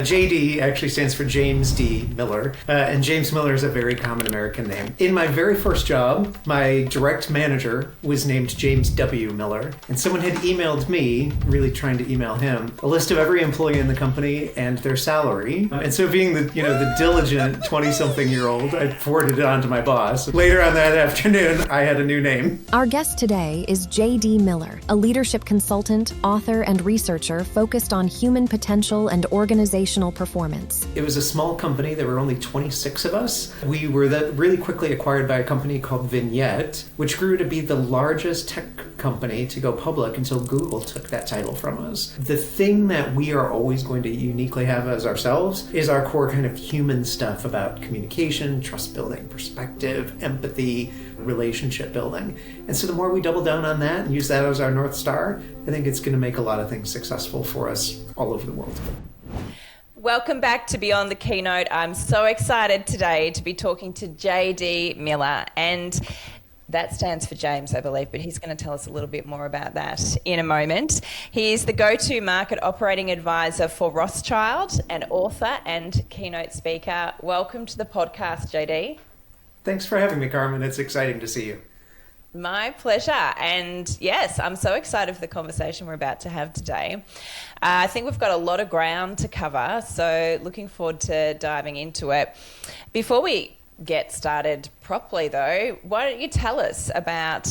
JD actually stands for James D. Miller, and James Miller is a very common American name. In my very first job, my direct manager was named James W. Miller, and someone had emailed me, really trying to email him, a list of every employee in the company and their salary. And so being the diligent 20-something-year-old, I forwarded it on to my boss. Later on that afternoon, I had a new name. Our guest today is J.D. Miller, a leadership consultant, author, and researcher focused on human potential and organizational performance. It was a small company. There were only 26 of us. We were really quickly acquired by a company called Vignette, which grew to be the largest tech company to go public until Google took that title from us. The thing that we are always going to uniquely have as ourselves is our core kind of human stuff about communication, trust building, perspective, empathy, relationship building. And so the more we double down on that and use that as our North Star, I think it's going to make a lot of things successful for us all over the world. Welcome back to Beyond the Keynote. I'm so excited today to be talking to J.D. Miller, and that stands for James, I believe, but he's going to tell us a little bit more about that in a moment. He is the go-to market operating advisor for Rothschild, an author and keynote speaker. Welcome to the podcast, J.D. Thanks for having me, Carmen. It's exciting to see you. My pleasure. And yes, I'm so excited for the conversation we're about to have today. I think we've got a lot of ground to cover, so looking forward to diving into it. Before we get started properly though, why don't you tell us about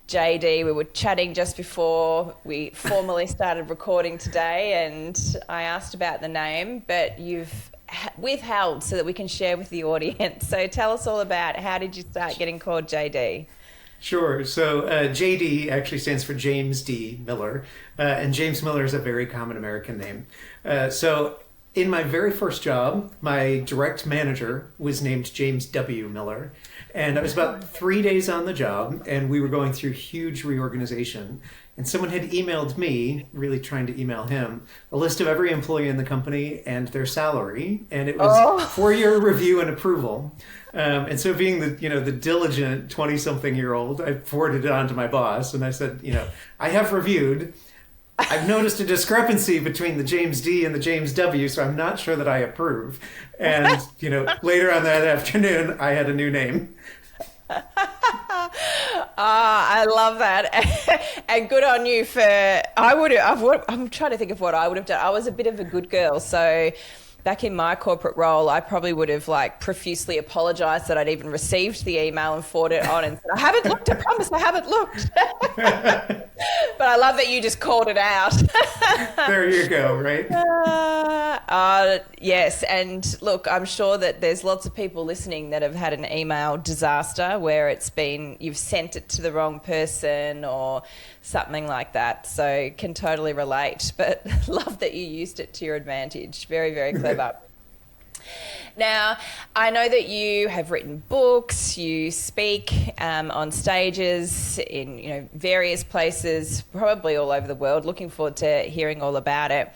JD? We were chatting just before we formally started recording today, and I asked about the name, but you've withheld so that we can share with the audience. So tell us all about how did you start getting called JD? Sure. So JD actually stands for James D. Miller, and James Miller is a very common American name. So in my very first job, my direct manager was named James W. Miller, and I was about 3 days on the job, and we were going through huge reorganization. And someone had emailed me, really trying to email him, a list of every employee in the company and their salary, and it was for your review and approval. And so being the diligent 20-something-year-old, I forwarded it on to my boss, and I said, I have reviewed. I've noticed a discrepancy between the James D and the James W, so I'm not sure that I approve. And, later on that afternoon, I had a new name. I love that. And good on you for, I'm trying to think of what I would have done. I was a bit of a good girl. So back in my corporate role, I probably would have profusely apologized that I'd even received the email and forwarded it on and said, I haven't looked, I promise I haven't looked. But I love that you just called it out. There you go, right? Yes, and look, I'm sure that there's lots of people listening that have had an email disaster where you've sent it to the wrong person or something like that. So can totally relate, but love that you used it to your advantage. Very, very clever. Now, I know that you have written books, you speak on stages in various places, probably all over the world. Looking forward to hearing all about it.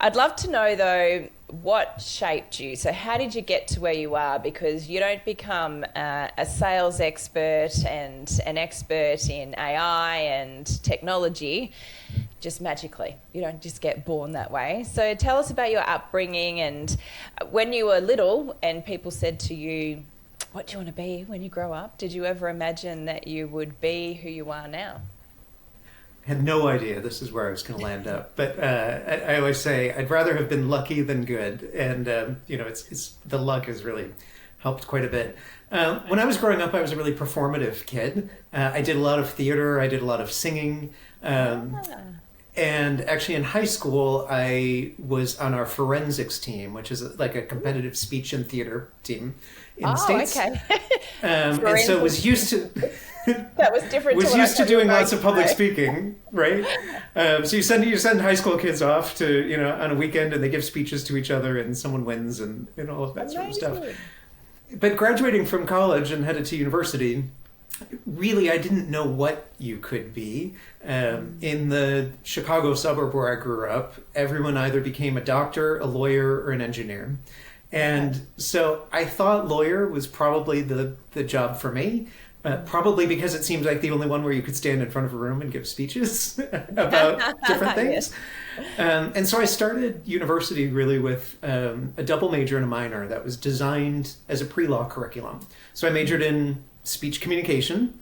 I'd love to know, though, what shaped you? So how did you get to where you are? Because you don't become a sales expert and an expert in AI and technology just magically. You don't just get born that way. So tell us about your upbringing and when you were little and people said to you, what do you want to be when you grow up? Did you ever imagine that you would be who you are now? I had no idea this is where I was going to land up, but I always say I'd rather have been lucky than good, and it's the luck has really helped quite a bit. When I was growing up, I was a really performative kid. I did a lot of theater, I did a lot of singing, and actually in high school I was on our forensics team, which is like a competitive speech and theater team in the States. Okay. And so was used to. That was different. Was used to doing lots of public speaking, right? So you send high school kids off to on a weekend and they give speeches to each other and someone wins and all of that sort of stuff. But graduating from college and headed to university, really I didn't know what you could be. In the Chicago suburb where I grew up, everyone either became a doctor, a lawyer, or an engineer. And so I thought lawyer was probably the job for me. Probably because it seemed like the only one where you could stand in front of a room and give speeches about different things. And so I started university really with a double major and a minor that was designed as a pre-law curriculum. So I majored in speech communication,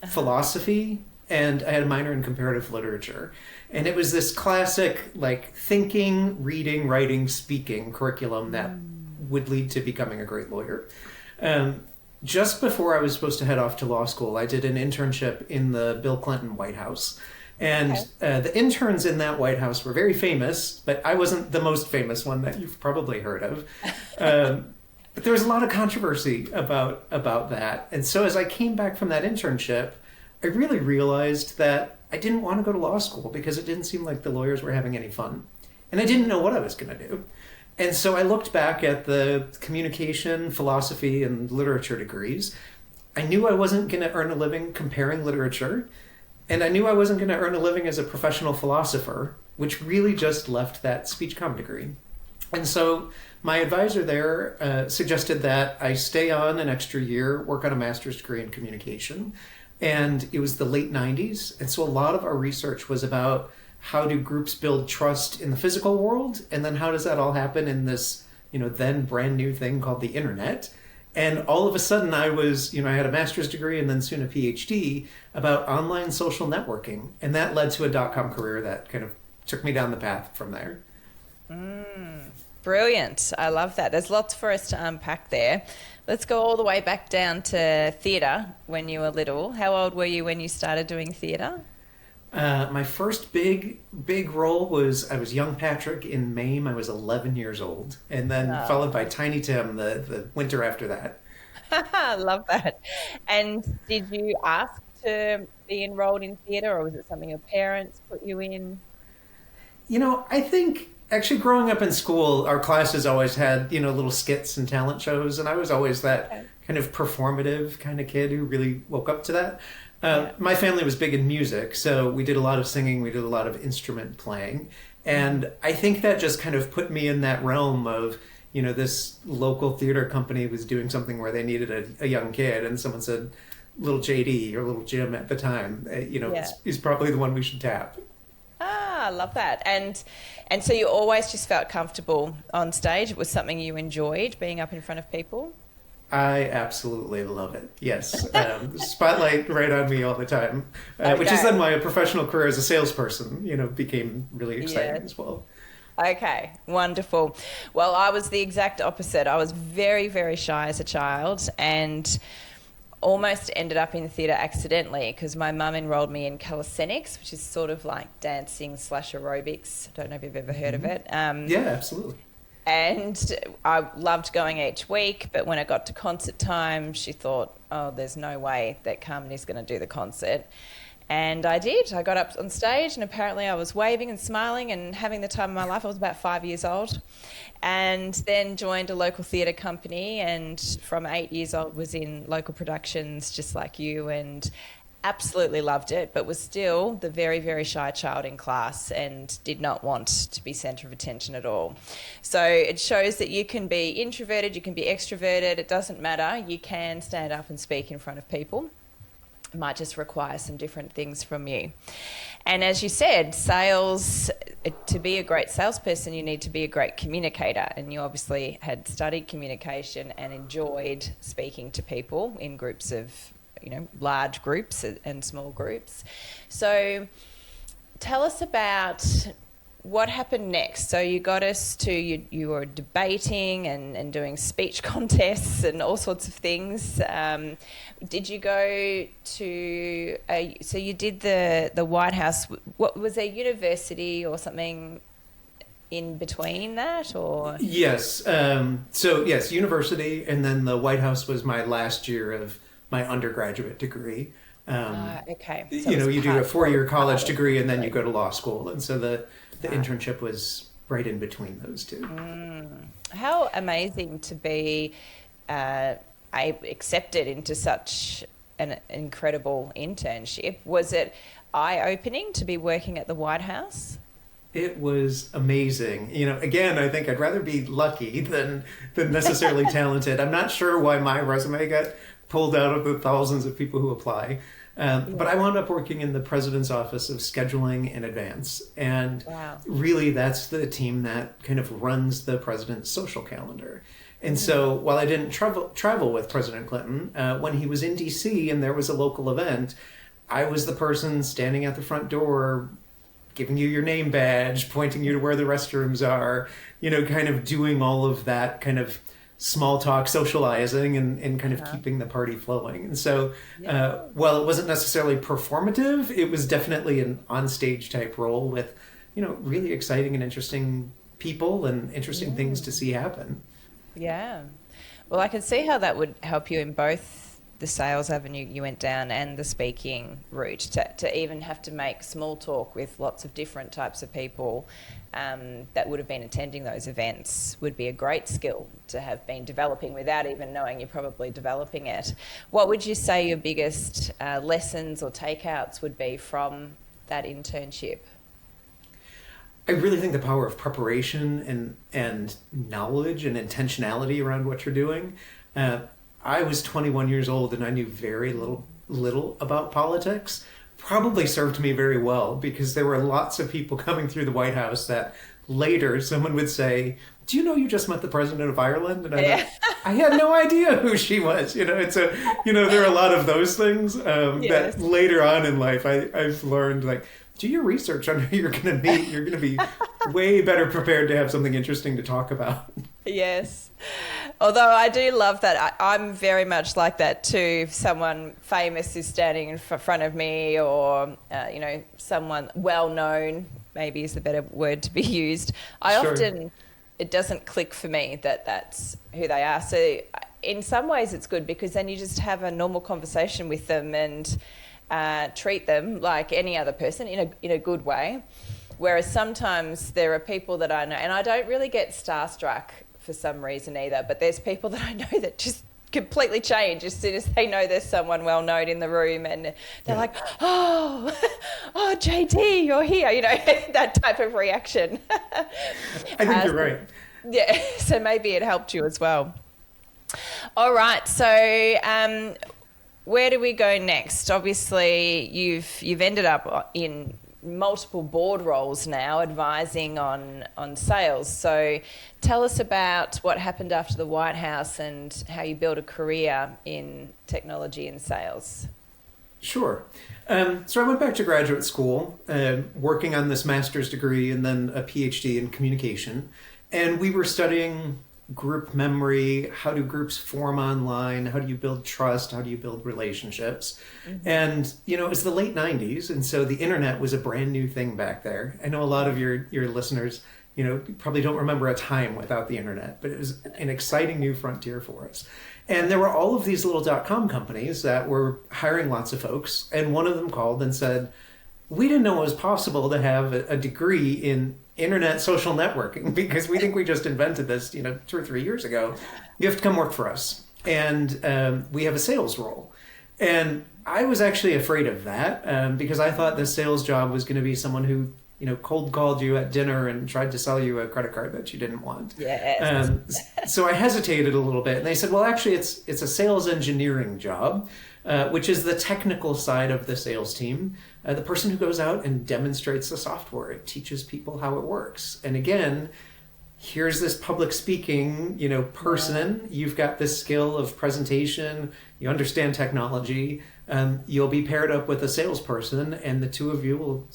philosophy, and I had a minor in comparative literature. And it was this classic, like, thinking, reading, writing, speaking curriculum that would lead to becoming a great lawyer. Just before I was supposed to head off to law school, I did an internship in the Bill Clinton White House. And the interns in that White House were very famous, but I wasn't the most famous one that you've probably heard of. But there was a lot of controversy about that. And so as I came back from that internship, I really realized that I didn't want to go to law school because it didn't seem like the lawyers were having any fun. And I didn't know what I was going to do. And so I looked back at the communication, philosophy, and literature degrees. I knew I wasn't going to earn a living comparing literature, and I knew I wasn't going to earn a living as a professional philosopher, which really just left that speech comm degree. And so my advisor there suggested that I stay on an extra year, work on a master's degree in communication. And it was the late 90s, and so a lot of our research was about how do groups build trust in the physical world, and then how does that all happen in this, then brand new thing called the internet. And all of a sudden I was, I had a master's degree and then soon a PhD about online social networking. And that led to a .com career that kind of took me down the path from there. Brilliant. I love that. There's lots for us to unpack there. Let's go all the way back down to theatre when you were little. How old were you when you started doing theatre? My first big role was I was young Patrick in Mame. I was 11 years old, and then followed by Tiny Tim the winter after that. I love that. And did you ask to be enrolled in theatre, or was it something your parents put you in? I think actually growing up in school, our classes always had, little skits and talent shows, and I was always that kind of performative kind of kid who really woke up to that. My family was big in music, so we did a lot of singing, we did a lot of instrument playing, and I think that just kind of put me in that realm of, this local theater company was doing something where they needed a young kid, and someone said, little JD or little Jim at the time, is probably the one we should tap. I love that. And so you always just felt comfortable on stage? It was something you enjoyed, being up in front of people? I absolutely love it. Yes. Spotlight right on me all the time, which is then why a professional career as a salesperson, became really exciting as well. Okay, wonderful. Well, I was the exact opposite. I was very, very shy as a child and almost ended up in theatre accidentally because my mum enrolled me in calisthenics, which is sort of like dancing / aerobics. I don't know if you've ever heard of it. Yeah, absolutely. And I loved going each week, but when it got to concert time, she thought, oh, there's no way that Carmen is going to do the concert. And I did. I got up on stage and apparently I was waving and smiling and having the time of my life. I was about 5 years old. And then joined a local theatre company, and from 8 years old was in local productions just like you, and absolutely loved it, but was still the very, very shy child in class and did not want to be centre of attention at all. So it shows that you can be introverted, you can be extroverted, it doesn't matter. You can stand up and speak in front of people. It might just require some different things from you. And as you said, sales, to be a great salesperson, you need to be a great communicator. And you obviously had studied communication and enjoyed speaking to people in groups of, large groups and small groups. So tell us about what happened next. So you got us to, you were debating and doing speech contests and all sorts of things. Did you go to, so you did the White House, what was there, university or something in between that, or? Yes. So yes, university, and then the White House was my last year of my undergraduate degree. Okay. So you do a 4-year college degree and then you go to law school. And so the internship was right in between those two. How amazing to be accepted into such an incredible internship. Was it eye-opening to be working at the White House? It was amazing. Again, I think I'd rather be lucky than necessarily talented. I'm not sure why my resume got pulled out of the thousands of people who apply. But I wound up working in the president's office of scheduling in advance. And really, that's the team that kind of runs the president's social calendar. And so while I didn't travel with President Clinton, when he was in DC and there was a local event, I was the person standing at the front door, giving you your name badge, pointing you to where the restrooms are, kind of doing all of that kind of small talk socializing and kind of keeping the party flowing. And so while it wasn't necessarily performative, it was definitely an onstage type role with, really exciting and interesting people and interesting things to see happen. Yeah. Well, I can see how that would help you in both the sales avenue you went down and the speaking route, to even have to make small talk with lots of different types of people that would have been attending those events would be a great skill to have been developing without even knowing you're probably developing it. What would you say your biggest lessons or takeouts would be from that internship? I really think the power of preparation and knowledge and intentionality around what you're doing. I was 21 years old and I knew very little about politics. Probably served me very well, because there were lots of people coming through the White House that later someone would say, "Do you know you just met the president of Ireland?" And I had no idea who she was. It's there are a lot of those things that later on in life I've learned, like, do your research on who you're going to meet. You're going to be way better prepared to have something interesting to talk about. Yes. Although I do love that. I'm very much like that too. If someone famous is standing in front of me, or, someone well-known, maybe is the better word to be used, it doesn't click for me that that's who they are. So in some ways it's good, because then you just have a normal conversation with them and treat them like any other person in a good way. Whereas sometimes there are people that I know, and I don't really get starstruck for some reason either, but there's people that I know that just completely change as soon as they know there's someone well known in the room, and they're like, oh JD, you're here, that type of reaction. I think you're right. Yeah, so maybe it helped you as well. All right, so where do we go next? Obviously, you've ended up in multiple board roles now, advising on sales. So tell us about what happened after the White House and how you built a career in technology and sales. Sure. So I went back to graduate school, working on this master's degree and then a PhD in communication. And we were studying group memory, how do groups form online, how do you build trust, how do you build relationships. And it was the late 90s, and so the internet was a brand new thing back there. I know a lot of your listeners probably don't remember a time without the internet, but it was an exciting new frontier for us. And there were all of these little .com companies that were hiring lots of folks, and one of them called and said, "We didn't know it was possible to have a degree in internet social networking, because we think we just invented this 2 or 3 years ago. You have to come work for us, and we have a sales role." And I was actually afraid of that, because I thought the sales job was going to be someone who cold called you at dinner and tried to sell you a credit card that you didn't want. Yes. So I hesitated a little bit, and they said, "Well, actually, it's a sales engineering job, which is the technical side of the sales team. The person who goes out and demonstrates the software. It teaches people how it works. And again, here's this public speaking, person. You've got this skill of presentation. You understand technology. You'll be paired up with a salesperson, and the two of you will,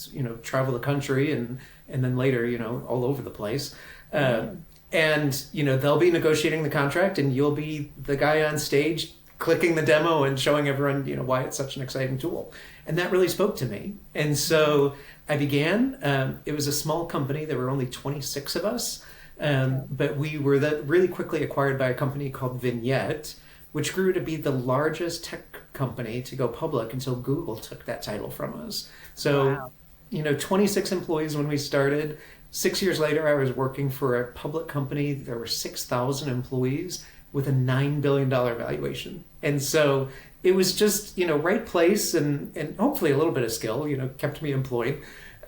travel the country and then later, all over the place. And, they'll be negotiating the contract, and you'll be the guy on stage clicking the demo and showing everyone, why it's such an exciting tool." And that really spoke to me. And so I began. It was a small company. There were only 26 of us. But we were really quickly acquired by a company called Vignette, which grew to be the largest tech company to go public until Google took that title from us. So, 26 employees when we started. 6 years later, I was working for a public company. There were 6,000 employees with a $9 billion valuation. And so it was just, right place and hopefully a little bit of skill, kept me employed.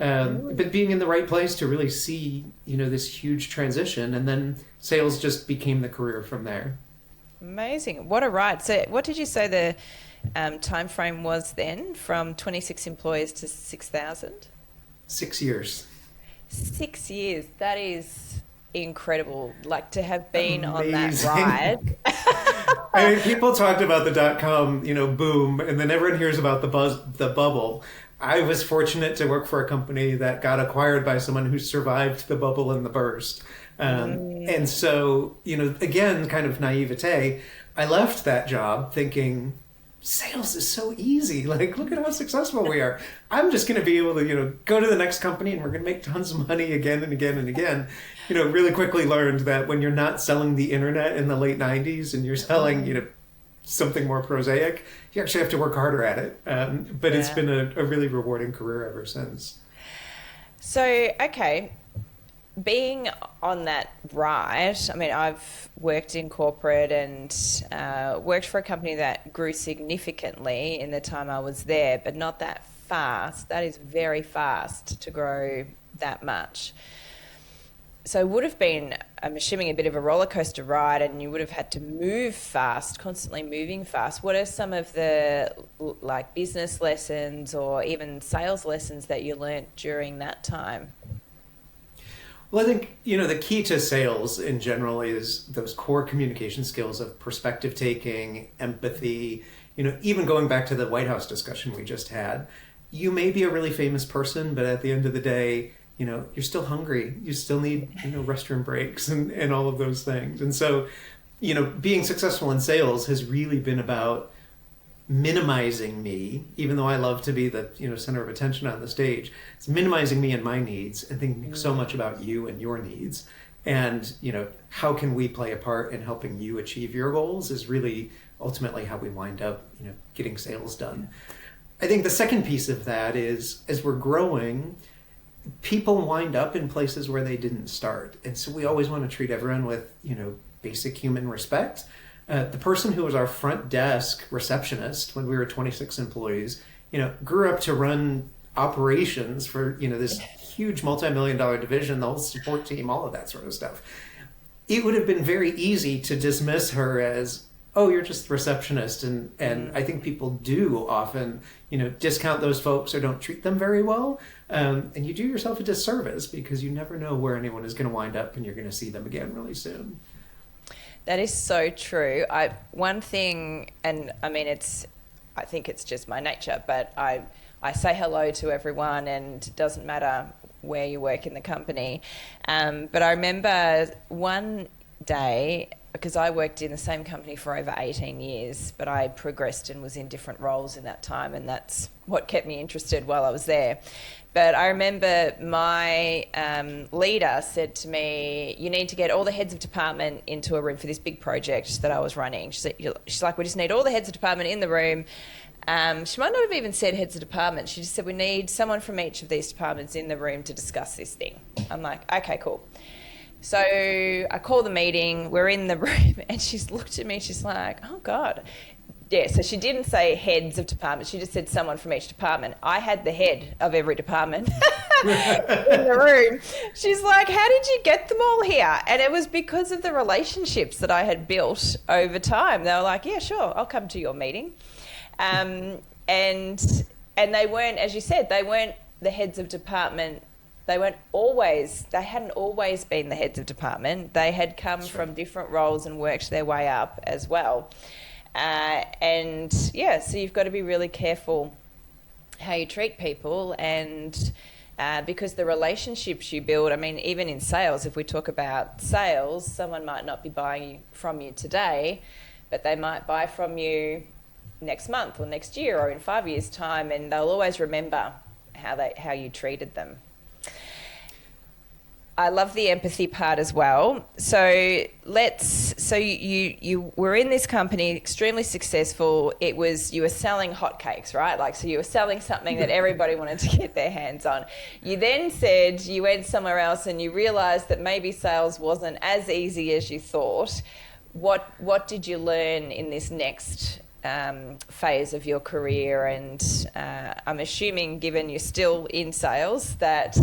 But being in the right place to really see, this huge transition, and then sales just became the career from there. Amazing. What a ride. So what did you say the time frame was then, from 26 employees to 6,000? 6 years. 6 years. That is incredible. Like, to have been on that Amazing. ride. I mean, people talked about the dot-com, boom, and then everyone hears about the bubble. I was fortunate to work for a company that got acquired by someone who survived the bubble and the burst. And so, again, kind of naivete, I left that job thinking, sales is so easy. Like, look at how successful we are. I'm just going to be able to, go to the next company and we're going to make tons of money again and again and again. Really quickly learned that when you're not selling the internet in the late 90s and you're selling, something more prosaic, you actually have to work harder at it. But it's been a really rewarding career ever since. So, okay, being on that ride, I mean, I've worked in corporate and worked for a company that grew significantly in the time I was there, but not that fast. That is very fast to grow that much. So it would have been, I'm assuming, a bit of a roller coaster ride, and you would have had to move fast, constantly moving fast. What are some of the business lessons or even sales lessons that you learnt during that time? Well, I think, the key to sales in general is those core communication skills of perspective taking, empathy, even going back to the White House discussion we just had. You may be a really famous person, but at the end of the day, you're still hungry. You still need, restroom breaks and all of those things. And so, being successful in sales has really been about minimizing me, even though I love to be the, center of attention on the stage. It's minimizing me and my needs and thinking so much about you and your needs. And, how can we play a part in helping you achieve your goals is really ultimately how we wind up, getting sales done. I think the second piece of that is, as we're growing, people wind up in places where they didn't start. And so we always want to treat everyone with, basic human respect. The person who was our front desk receptionist when we were 26 employees, grew up to run operations for, this huge multi-million-dollar division, the whole support team, all of that sort of stuff. It would have been very easy to dismiss her as, oh, you're just the receptionist. And I think people do often, discount those folks or don't treat them very well. And you do yourself a disservice because you never know where anyone is going to wind up and you're going to see them again really soon. That is so true. One thing, and I mean, I think it's just my nature, but I say hello to everyone, and it doesn't matter where you work in the company. But I remember one day, because I worked in the same company for over 18 years, but I progressed and was in different roles in that time, and that's what kept me interested while I was there. But I remember my leader said to me, you need to get all the heads of department into a room for this big project that I was running. She's like, we just need all the heads of department in the room. She might not have even said heads of department. She just said, we need someone from each of these departments in the room to discuss this thing. I'm like, okay, cool. So I call the meeting, we're in the room, and she's looked at me, she's like, oh God. Yeah, so she didn't say heads of departments, she just said someone from each department. I had the head of every department in the room. She's like, how did you get them all here? And it was because of the relationships that I had built over time. They were like, yeah, sure, I'll come to your meeting. And they weren't, as you said, they weren't the heads of department. They hadn't always been the heads of department. They had come from different roles and worked their way up as well. So you've got to be really careful how you treat people, and because the relationships you build, I mean, even in sales, if we talk about sales, someone might not be buying from you today, but they might buy from you next month or next year or in 5 years' time, and they'll always remember how you treated them. I love the empathy part as well. So you were in this company, extremely successful. You were selling hotcakes, right? So you were selling something that everybody wanted to get their hands on. You then said you went somewhere else and you realized that maybe sales wasn't as easy as you thought. What did you learn in this next phase of your career, and I'm assuming, given you're still in sales, that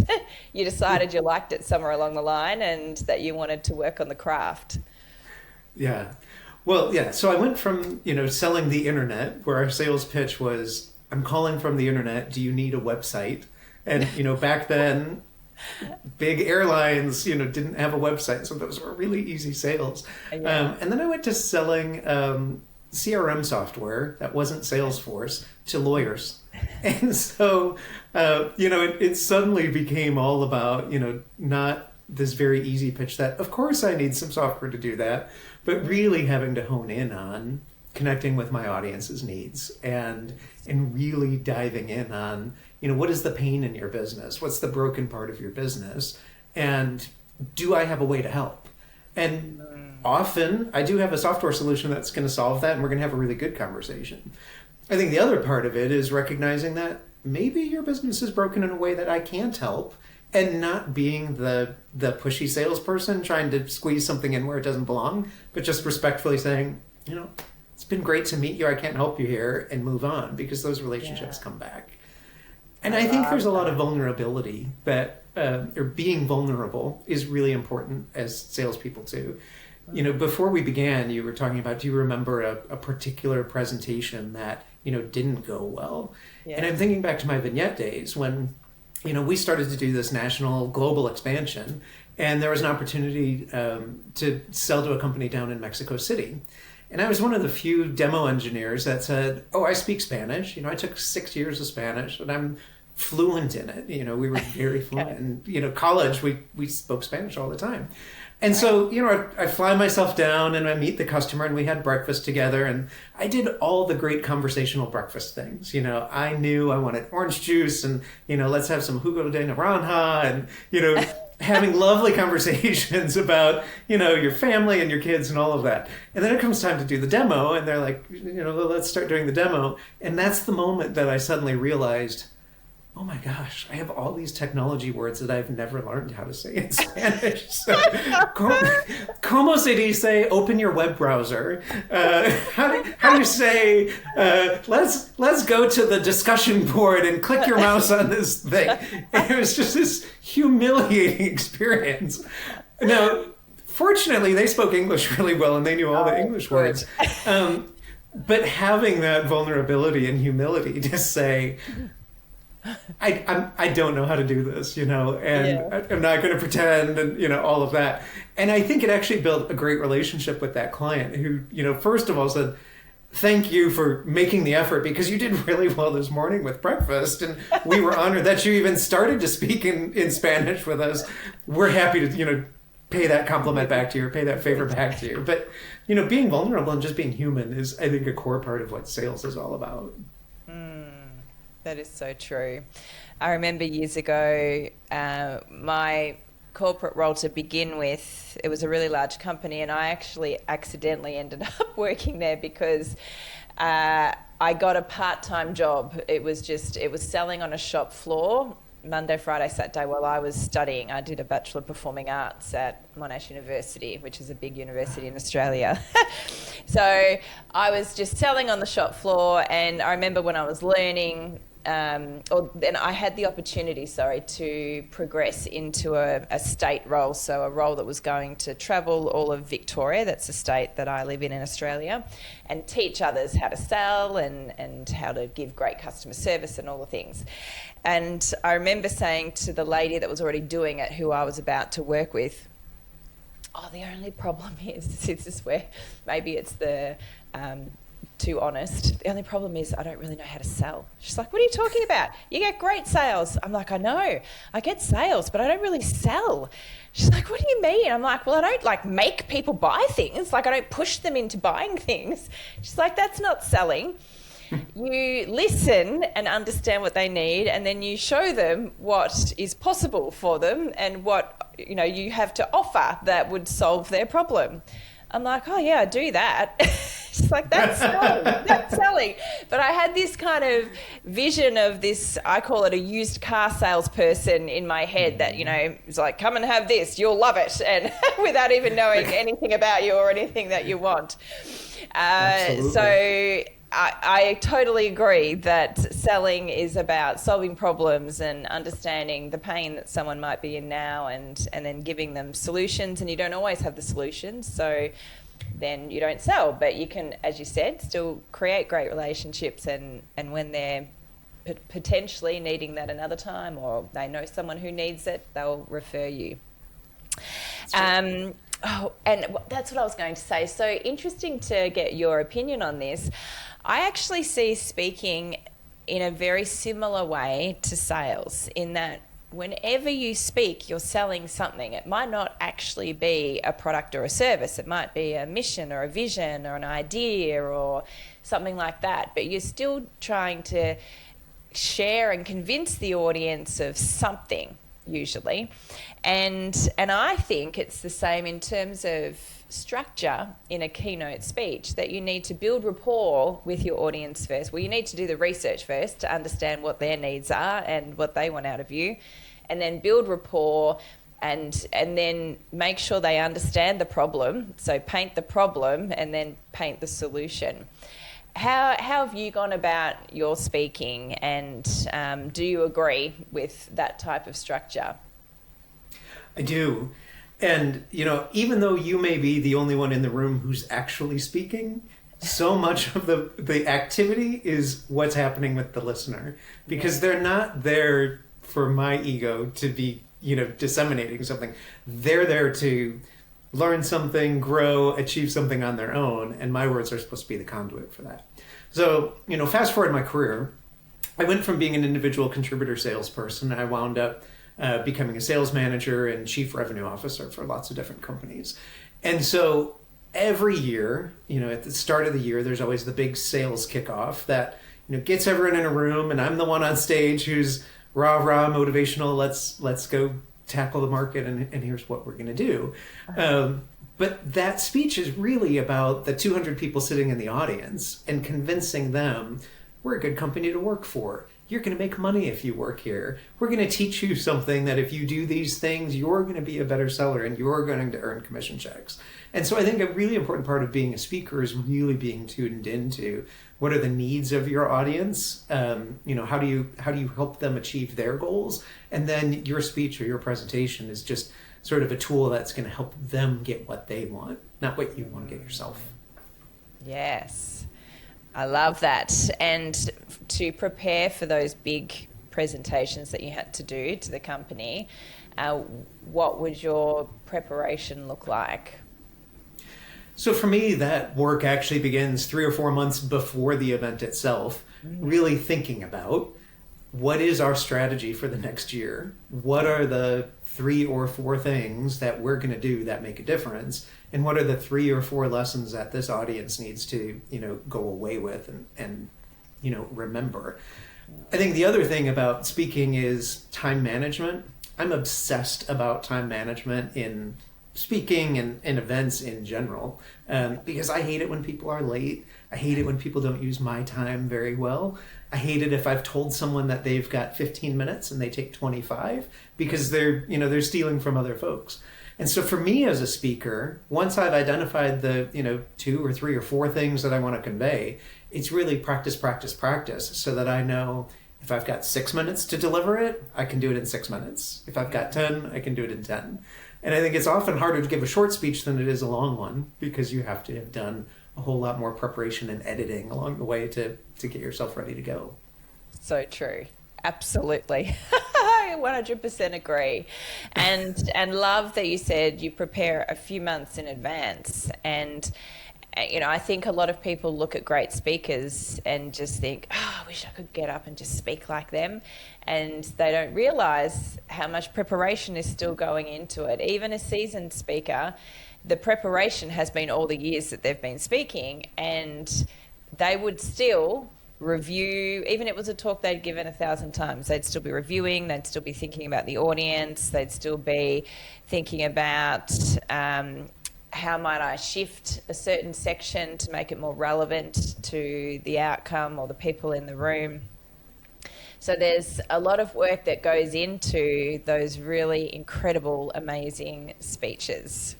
you decided you liked it somewhere along the line and that you wanted to work on the craft. Yeah. Well, yeah. So I went from, selling the internet, where our sales pitch was, I'm calling from the internet. Do you need a website? And, back then, big airlines, didn't have a website. So those were really easy sales. Yeah. And then I went to selling CRM software that wasn't Salesforce to lawyers. And so, it suddenly became all about, not this very easy pitch that, of course, I need some software to do that, but really having to hone in on connecting with my audience's needs and really diving in on, what is the pain in your business? What's the broken part of your business? And do I have a way to help? And often I do have a software solution that's going to solve that, and we're going to have a really good conversation. I think the other part of it is recognizing that maybe your business is broken in a way that I can't help, and not being the pushy salesperson trying to squeeze something in where it doesn't belong, but just respectfully saying, it's been great to meet you. I can't help you here, and move on, because those relationships come back. And I think there's a lot of vulnerability that, or being vulnerable is really important as salespeople too. Before we began, you were talking about, do you remember a particular presentation that, didn't go well? Yeah. And I'm thinking back to my Vignette days when, we started to do this national global expansion, and there was an opportunity to sell to a company down in Mexico City. And I was one of the few demo engineers that said, oh, I speak Spanish. I took 6 years of Spanish and I'm fluent in it. We were very fluent. And, college, we spoke Spanish all the time. And so, I fly myself down and I meet the customer, and we had breakfast together, and I did all the great conversational breakfast things. I knew I wanted orange juice and, let's have some jugo de naranja and, having lovely conversations about, your family and your kids and all of that. And then it comes time to do the demo, and they're like, let's start doing the demo. And that's the moment that I suddenly realized, oh my gosh, I have all these technology words that I've never learned how to say in Spanish. So, como se dice, open your web browser? How do you say, let's go to the discussion board and click your mouse on this thing? And it was just this humiliating experience. Now, fortunately, they spoke English really well, and they knew all the English words. But having that vulnerability and humility to say, I don't know how to do this, and I'm not going to pretend, and, all of that. And I think it actually built a great relationship with that client who, first of all said, thank you for making the effort, because you did really well this morning with breakfast. And we were honored that you even started to speak in Spanish with us. We're happy to, pay that compliment back to you, or pay that favor back to you. But, being vulnerable and just being human is, I think, a core part of what sales is all about. That is so true. I remember years ago, my corporate role to begin with, it was a really large company, and I actually accidentally ended up working there because I got a part-time job. It was selling on a shop floor, Monday, Friday, Saturday, while I was studying. I did a Bachelor of Performing Arts at Monash University, which is a big university in Australia. So I was just selling on the shop floor, and I remember when I was learning, then I had the opportunity, to progress into a state role, so a role that was going to travel all of Victoria, that's the state that I live in Australia, and teach others how to sell and how to give great customer service and all the things. And I remember saying to the lady that was already doing it, who I was about to work with, oh, the only problem is, this is where maybe it's the... too honest. The only problem is I don't really know how to sell. She's like, what are you talking about? You get great sales. I'm like, I know. I get sales, but I don't really sell. She's like, what do you mean? I'm like, well, I don't make people buy things. I don't push them into buying things. She's like, that's not selling. You listen and understand what they need, and then you show them what is possible for them and what you have to offer that would solve their problem. I'm like, oh yeah, I do that. She's like, that's selling, that's selling. But I had this kind of vision of this, I call it a used car salesperson in my head that, is like, come and have this, you'll love it. And without even knowing anything about you or anything that you want. So I totally agree that selling is about solving problems and understanding the pain that someone might be in now, and then giving them solutions. And you don't always have the solutions, so then you don't sell. But you can, as you said, still create great relationships, and when they're potentially needing that another time, or they know someone who needs it, they'll refer you. Oh, and that's what I was going to say. So interesting to get your opinion on this. I actually see speaking in a very similar way to sales, in that whenever you speak, you're selling something. It might not actually be a product or a service. It might be a mission or a vision or an idea or something like that. But you're still trying to share and convince the audience of something, usually. And I think it's the same in terms of structure in a keynote speech, that you need to build rapport with your audience first. Well, you need to do the research first to understand what their needs are and what they want out of you, and then build rapport, and then make sure they understand the problem. So paint the problem and then paint the solution. How have you gone about your speaking, and do you agree with that type of structure? I do. And, even though you may be the only one in the room who's actually speaking, so much of the activity is what's happening with the listener, because they're not there for my ego to be, disseminating something. They're there to learn something, grow, achieve something on their own, and my words are supposed to be the conduit for that. So, fast forward my career, I went from being an individual contributor salesperson. I wound up becoming a sales manager and chief revenue officer for lots of different companies. And so every year, at the start of the year, there's always the big sales kickoff that, gets everyone in a room, and I'm the one on stage who's rah, motivational. Let's go tackle the market, and here's what we're going to do. But that speech is really about the 200 people sitting in the audience and convincing them we're a good company to work for. You're going to make money if you work here. We're going to teach you something that if you do these things, you're going to be a better seller and you're going to earn commission checks. And so I think a really important part of being a speaker is really being tuned into what are the needs of your audience. How do you help them achieve their goals? And then your speech or your presentation is just sort of a tool that's going to help them get what they want, not what you want to get yourself. Yes. I love that. And to prepare for those big presentations that you had to do to the company, what would your preparation look like? So for me, that work actually begins 3 or 4 months before the event itself, really thinking about what is our strategy for the next year? What are the 3 or 4 things that we're going to do that make a difference? And what are the 3 or 4 lessons that this audience needs to, go away with and remember? I think the other thing about speaking is time management. I'm obsessed about time management in speaking and in events in general, because I hate it when people are late. I hate it when people don't use my time very well. I hate it if I've told someone that they've got 15 minutes and they take 25 because they're stealing from other folks. And so for me as a speaker, once I've identified the 2 or 3 or 4 things that I want to convey, it's really practice, so that I know if I've got 6 minutes to deliver it, I can do it in 6 minutes. If I've got 10, I can do it in 10. And I think it's often harder to give a short speech than it is a long one, because you have to have done a whole lot more preparation and editing along the way to get yourself ready to go. So true. Absolutely. I 100% agree. And love that you said you prepare a few months in advance. And I think a lot of people look at great speakers and just think, I wish I could get up and just speak like them. And they don't realize how much preparation is still going into it. Even a seasoned speaker, the preparation has been all the years that they've been speaking, and they would still review, even if it was a talk they'd given 1,000 times, they'd still be reviewing, they'd still be thinking about the audience, they'd still be thinking about how might I shift a certain section to make it more relevant to the outcome or the people in the room. So there's a lot of work that goes into those really incredible, amazing speeches.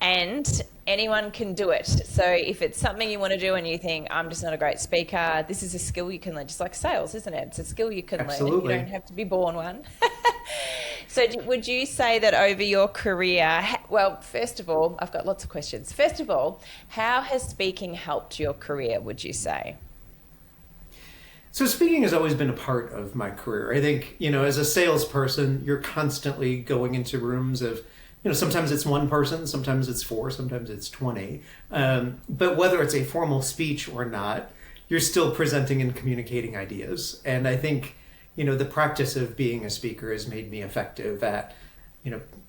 and anyone can do it. So if it's something you want to do and you think, I'm just not a great speaker, this is a skill you can learn, just like sales, isn't it? It's a skill you can Absolutely. learn. You don't have to be born one. So would you say that over your career, well, first of all, I've got lots of questions. First of all, how has speaking helped your career, would you say? So speaking has always been a part of my career. I think, as a salesperson, you're constantly going into rooms of, sometimes it's one person, sometimes it's 4, sometimes it's 20. But whether it's a formal speech or not, you're still presenting and communicating ideas. And I think, the practice of being a speaker has made me effective at,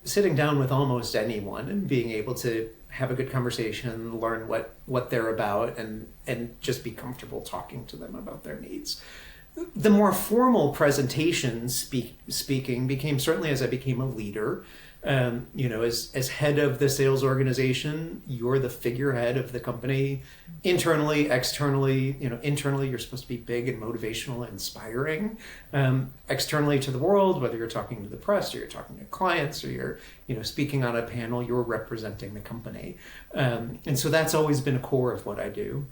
sitting down with almost anyone and being able to have a good conversation, learn what they're about, and just be comfortable talking to them about their needs. The more formal presentation speaking became, certainly as I became a leader, as head of the sales organization, you're the figurehead of the company, internally, externally. Internally, you're supposed to be big and motivational and inspiring. Externally to the world, whether you're talking to the press or you're talking to clients or you're, speaking on a panel, you're representing the company. And so that's always been a core of what I do.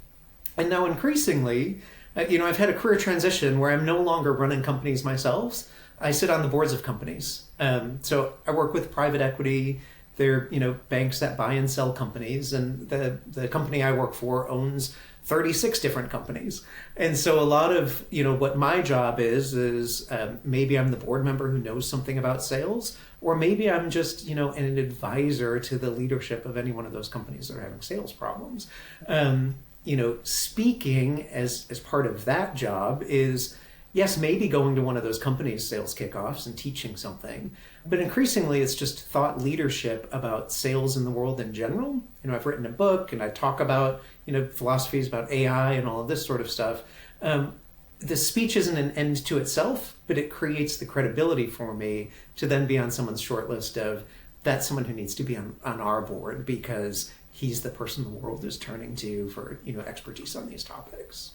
And now increasingly, I've had a career transition where I'm no longer running companies myself. I sit on the boards of companies. So I work with private equity. They're, banks that buy and sell companies. And the company I work for owns 36 different companies. And so a lot of, what my job is maybe I'm the board member who knows something about sales, or maybe I'm just, an advisor to the leadership of any one of those companies that are having sales problems. Speaking as part of that job is, yes, maybe going to one of those companies' sales kickoffs and teaching something, but increasingly it's just thought leadership about sales in the world in general. I've written a book and I talk about, philosophies about AI and all of this sort of stuff. The speech isn't an end to itself, but it creates the credibility for me to then be on someone's short list of, that's someone who needs to be on our board because he's the person the world is turning to for, expertise on these topics.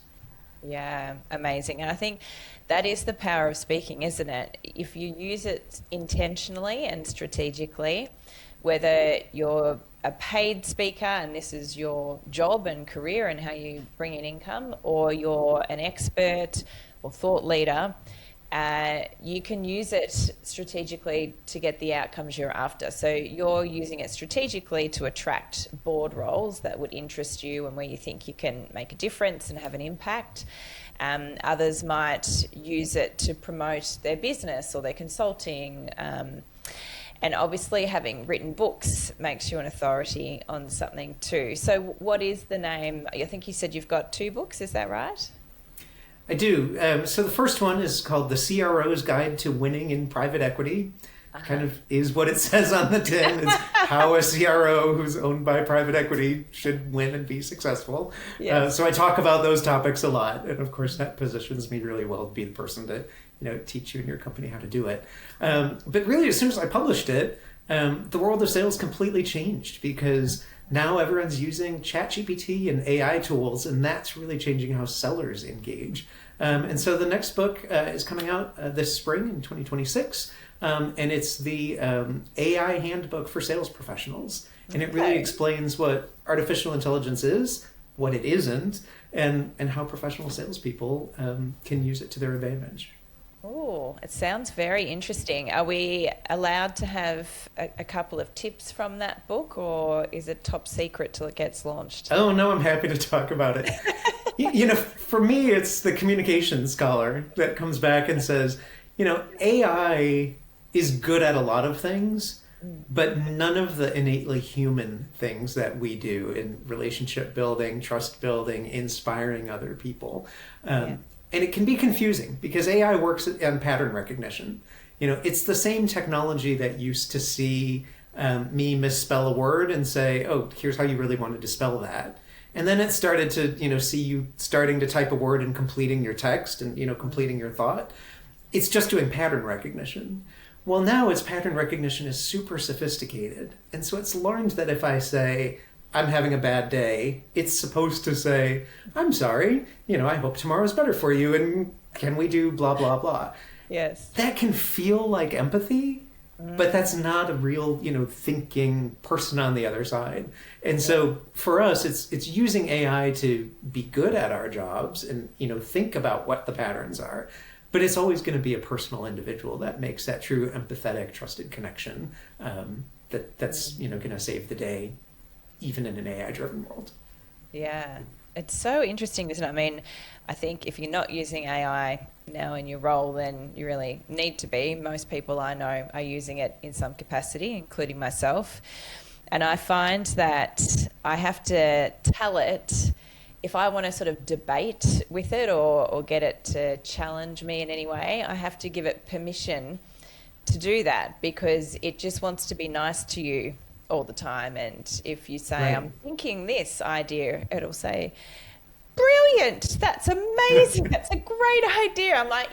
Yeah, amazing. And I think that is the power of speaking, isn't it? If you use it intentionally and strategically, whether you're a paid speaker and this is your job and career and how you bring in income, or you're an expert or thought leader, you can use it strategically to get the outcomes you're after. So you're using it strategically to attract board roles that would interest you and where you think you can make a difference and have an impact. Others might use it to promote their business or their consulting. And obviously having written books makes you an authority on something too. So what is the name? I think you said you've got 2 books, is that right? I do. So the first one is called The CRO's Guide to Winning in Private Equity. Kind of is what it says on the tin. It's how a CRO who's owned by private equity should win and be successful. Yes. So I talk about those topics a lot. And of course, that positions me really well to be the person to teach you and your company how to do it. But really, as soon as I published it, the world of sales completely changed because now everyone's using ChatGPT and AI tools, and that's really changing how sellers engage. And so the next book is coming out this spring in 2026, and it's the AI Handbook for Sales Professionals. And it really explains what artificial intelligence is, what it isn't, and how professional salespeople can use it to their advantage. Oh, it sounds very interesting. Are we allowed to have a couple of tips from that book, or is it top secret till it gets launched? Oh, no, I'm happy to talk about it. For me, it's the communication scholar that comes back and says, AI is good at a lot of things, but none of the innately human things that we do in relationship building, trust building, inspiring other people. And it can be confusing because AI works on pattern recognition. It's the same technology that used to see me misspell a word and say, oh, here's how you really wanted to spell that. And then it started to, see you starting to type a word and completing your text and, completing your thought. It's just doing pattern recognition. Well, now its pattern recognition is super sophisticated. And so it's learned that if I say, I'm having a bad day, it's supposed to say, I'm sorry, I hope tomorrow's better for you, and can we do blah, blah, blah. Yes. That can feel like empathy, but that's not a real, thinking person on the other side. And so for us, it's using AI to be good at our jobs and, think about what the patterns are. But it's always going to be a personal individual that makes that true empathetic, trusted connection that's going to save the day, even in an AI-driven world. Yeah. It's so interesting, isn't it? I mean, I think if you're not using AI now in your role, then you really need to be. Most people I know are using it in some capacity, including myself. And I find that I have to tell it if I want to sort of debate with it or get it to challenge me in any way. I have to give it permission to do that because it just wants to be nice to you all the time. And if you say, Right. I'm thinking this idea, it'll say, brilliant, that's amazing, that's a great idea. I'm like,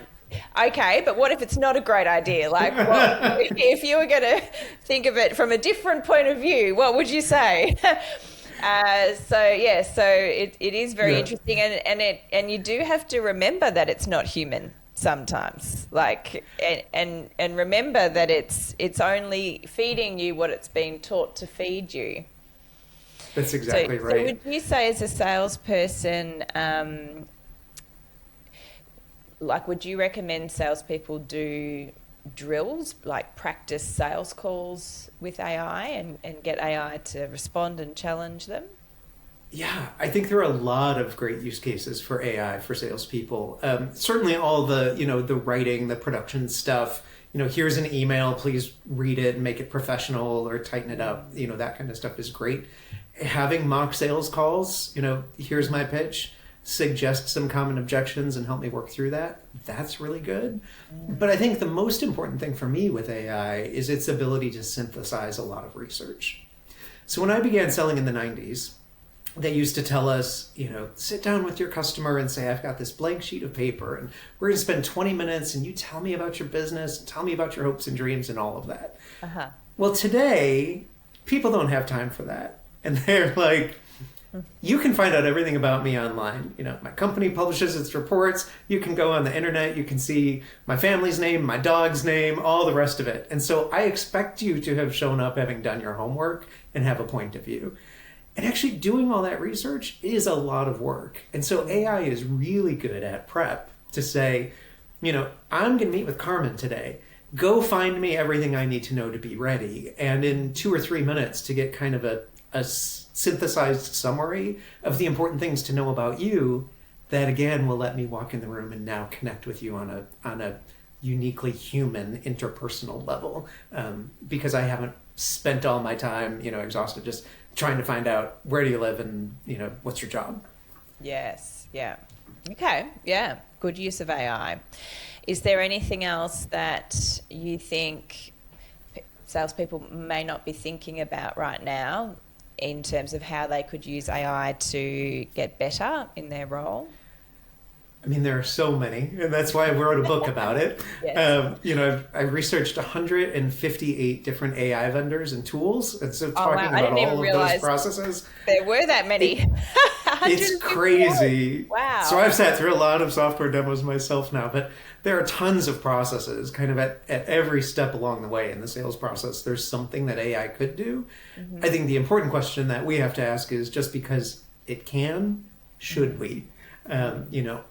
okay, but what if it's not a great idea? Like, what, if you were going to think of it from a different point of view, what would you say? So it is very interesting, and you do have to remember that it's not human sometimes, like, and remember that it's only feeding you what it's been taught to feed you. That's exactly right. So would you say as a salesperson, would you recommend salespeople do drills, like practice sales calls with AI and get AI to respond and challenge them? Yeah, I think there are a lot of great use cases for AI for salespeople. Certainly all the, the writing, the production stuff, here's an email, please read it and make it professional or tighten it up. That kind of stuff is great. Having mock sales calls, here's my pitch, suggest some common objections and help me work through that. That's really good. But I think the most important thing for me with AI is its ability to synthesize a lot of research. So when I began selling in the 90s, they used to tell us, sit down with your customer and say, I've got this blank sheet of paper and we're going to spend 20 minutes and you tell me about your business, and tell me about your hopes and dreams and all of that. Uh-huh. Well, today, people don't have time for that. And they're like, you can find out everything about me online. My company publishes its reports. You can go on the internet. You can see my family's name, my dog's name, all the rest of it. And so I expect you to have shown up having done your homework and have a point of view. And actually doing all that research is a lot of work. And so AI is really good at prep to say, I'm going to meet with Carmen today. Go find me everything I need to know to be ready. And in 2 or 3 minutes to get kind of a synthesized summary of the important things to know about you that again will let me walk in the room and now connect with you on a uniquely human interpersonal level, because I haven't spent all my time exhausted just trying to find out where do you live and what's your job. Yes. Yeah. Okay. Yeah. Good use of AI. Is there anything else that you think salespeople may not be thinking about right now in terms of how they could use AI to get better in their role? I mean, there are so many, and that's why I wrote a book about it. Yes. I've researched 158 different AI vendors and tools, and so talking about all of those processes. There were that many. It's crazy. Wow. So I've sat through a lot of software demos myself now, but there are tons of processes kind of at every step along the way in the sales process. There's something that AI could do. Mm-hmm. I think the important question that we have to ask is, just because it can, should we?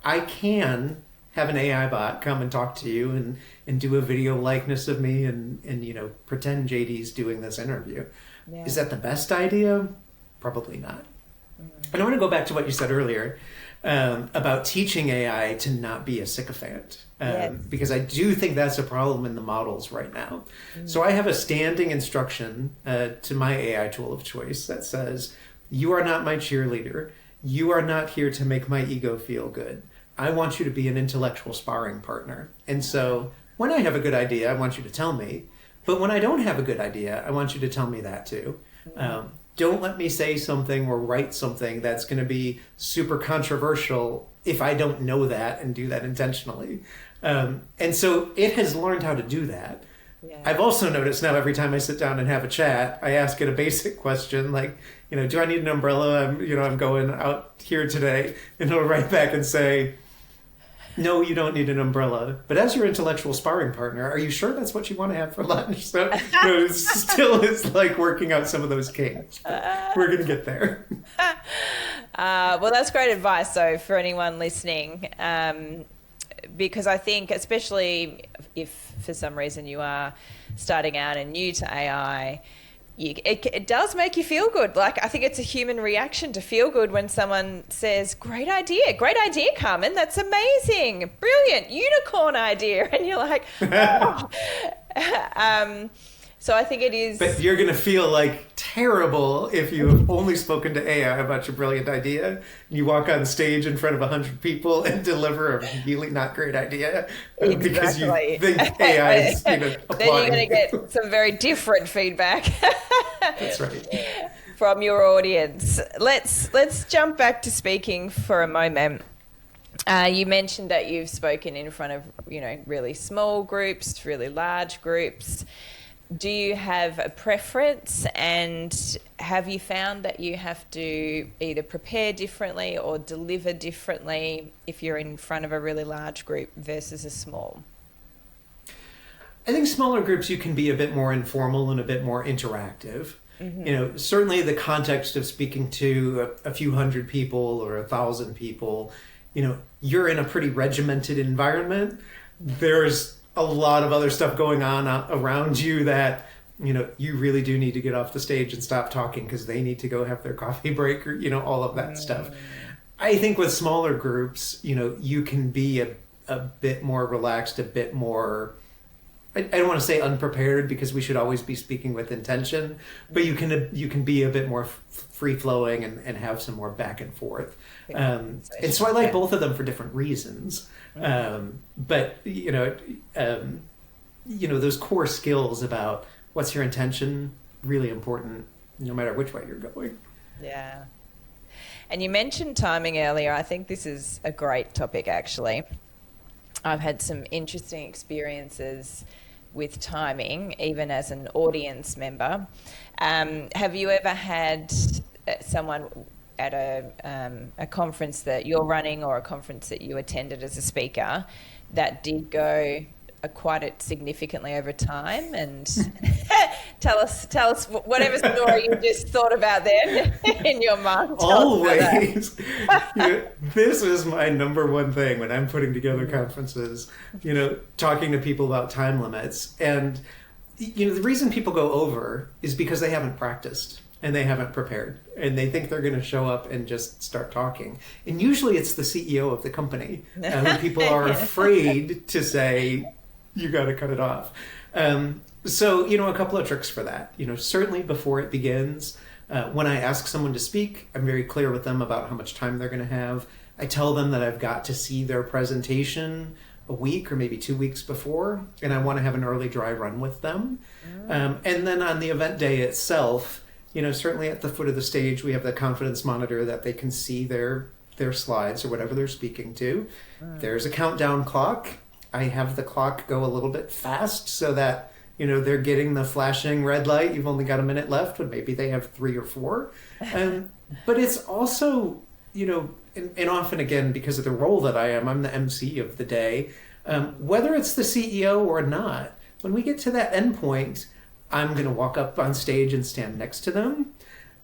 I can have an AI bot come and talk to you and do a video likeness of me and pretend JD's doing this interview. Yeah. Is that the best idea? Probably not. And I want to go back to what you said earlier about teaching AI to not be a sycophant, because I do think that's a problem in the models right now. So I have a standing instruction to my AI tool of choice that says, you are not my cheerleader. You are not here to make my ego feel good. I want you to be an intellectual sparring partner. And so when I have a good idea, I want you to tell me. But when I don't have a good idea, I want you to tell me that too. Don't let me say something or write something that's going to be super controversial if I don't know that and do that intentionally. And so it has learned how to do that. Yeah. I've also noticed now every time I sit down and have a chat, I ask it a basic question like, do I need an umbrella? I'm going out here today, and it'll write back and say, No, you don't need an umbrella. But as your intellectual sparring partner, are you sure that's what you want to have for lunch? So it still is like working out some of those kinks. We're going to get there. Well, that's great advice, though, for anyone listening. Because I think, especially if for some reason you are starting out and new to AI, it does make you feel good. Like, I think it's a human reaction to feel good when someone says, great idea, Carmen, that's amazing, brilliant, unicorn idea. And you're like, oh. So I think it is... But you're going to feel like terrible if you have only spoken to AI about your brilliant idea. And you walk on stage in front of 100 people and deliver a really not great idea because you think AI is applauding. Then you're going to get some very different feedback. That's right. From your audience. Let's jump back to speaking for a moment. You mentioned that you've spoken in front of, really small groups, really large groups. Do you have a preference, and have you found that you have to either prepare differently or deliver differently if you're in front of a really large group versus a small? I think smaller groups, you can be a bit more informal and a bit more interactive. Mm-hmm. Certainly the context of speaking to a few hundred people or 1,000 people, you're in a pretty regimented environment. There's a lot of other stuff going on around you that, you really do need to get off the stage and stop talking because they need to go have their coffee break or, all of that stuff. I think with smaller groups, you can be a bit more relaxed, a bit more, I don't want to say unprepared because we should always be speaking with intention, but you can be a bit more free flowing and have some more back and forth. And so I like both of them for different reasons. But those core skills about what's your intention, really important no matter which way you're going. Yeah. And you mentioned timing earlier. I think this is a great topic, actually. I've had some interesting experiences with timing, even as an audience member. Have you ever had someone at a conference that you're running or a conference that you attended as a speaker that did go quite significantly over time? And tell us whatever story you just thought about there in your mind. Always. This is my number one thing when I'm putting together conferences, talking to people about time limits. And, the reason people go over is because they haven't practiced and they haven't prepared and they think they're going to show up and just start talking. And usually it's the CEO of the company who people are afraid to say, you got to cut it off. So, a couple of tricks for that. Certainly before it begins, when I ask someone to speak, I'm very clear with them about how much time they're going to have. I tell them that I've got to see their presentation a week or maybe 2 weeks before, and I want to have an early dry run with them. And then on the event day itself, certainly at the foot of the stage, we have the confidence monitor that they can see their slides or whatever they're speaking to. There's a countdown clock. I have the clock go a little bit fast so that, they're getting the flashing red light. You've only got a minute left when maybe they have 3 or 4. But it's also, and often again, because of the role that I'm the MC of the day, whether it's the CEO or not, when we get to that end point, I'm going to walk up on stage and stand next to them.